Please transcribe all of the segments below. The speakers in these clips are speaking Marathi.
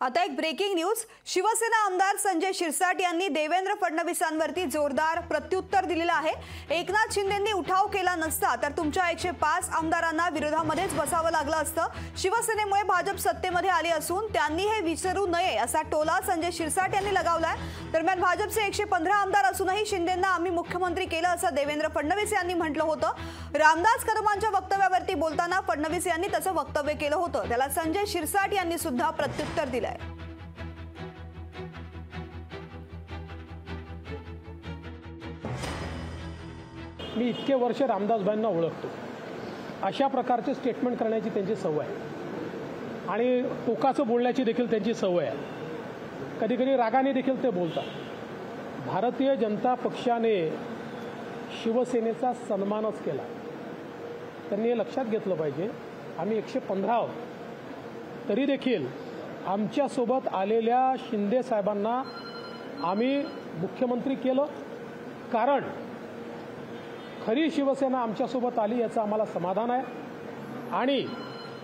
आता एक ब्रेकिंग न्यूज। शिवसेना आमदार संजय शिरसाट यांनी देवेंद्र फडणवीसांवरती जोरदार प्रत्युत्तर दिलेलं आहे। एकनाथ शिंदेंनी उठाव केला नसता तर तुमच्या 105 आमदारांना विरोधामध्येच बसावं लागलं असतं। शिवसेनेमुळे भाजप सत्तेमध्ये आली असून त्यांनी हे विसरू नये असा टोला संजय शिरसाट यांनी लगावलाय। दरम्यान भाजपचे 115 आमदार असूनही शिंदेंना आम्ही मुख्यमंत्री केलं असं देवेंद्र फडणवीस यांनी म्हटलं होतं। रामदास कदमांच्या वक्तव्यावरती बोलताना फडणवीस यांनी तसं वक्तव्य केलं होतं, त्याला संजय शिरसाट यांनी सुद्धा प्रत्युत्तर दिलंय। मी इतके वर्ष रामदासबाईंना ओळखतो। अशा प्रकारचे स्टेटमेंट करण्याची त्यांची सवय आहे आणि टोकाचं बोलण्याची देखील त्यांची सवय आहे। कधी कधी रागाने देखील ते बोलतात। भारतीय जनता पक्षाने शिवसेनेचा सन्मानच केला। त्यांनी हे लक्षात घेतलं पाहिजे, आम्ही 115 आहोत तरी देखील आमच्यासोबत आलेल्या शिंदे साहेबांना आम्ही मुख्यमंत्री केलं, कारण खरी शिवसेना आमच्यासोबत आली याचं आम्हाला समाधान आहे आणि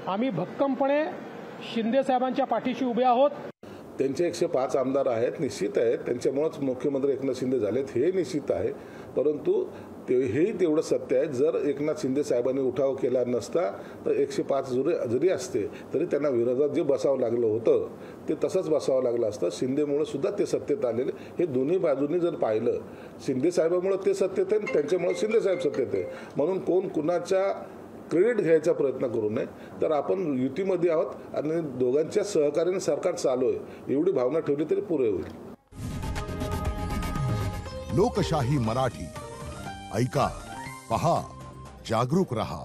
आम्ही भक्कमपणे शिंदे साहेबांच्या पाठीशी उभे आहोत। त्यांचे 105 आमदार आहेत, निश्चित आहेत, त्यांच्यामुळेच मुख्यमंत्री एकनाथ शिंदे झालेत हे निश्चित आहे। परंतु हेही तेवढं सत्य आहे, जर एकनाथ शिंदे साहेबांनी उठाव केला नसता तर 105 जरी असते तरी त्यांना विरोधात जे बसावं लागलं होतं ते तसंच बसावं लागलं असतं। शिंदेमुळे सुद्धा ते सत्तेत आलेले, हे दोन्ही बाजूंनी जर पाहिलं, शिंदे साहेबांमुळे ते सत्तेत आहे, त्यांच्यामुळे शिंदे साहेब सत्तेत आहे। म्हणून कोण कुणाच्या क्रेडिट घ्यायचा प्रयत्न करू नये। तर आपण युतीमध्ये आहोत आणि दोघांच्या सहकार्याने सरकार चालू आहे एवढी भावना ठेवली तरी पुरे होईल। लोकशाही मराठी ऐका, पहा, जागरूक रहा।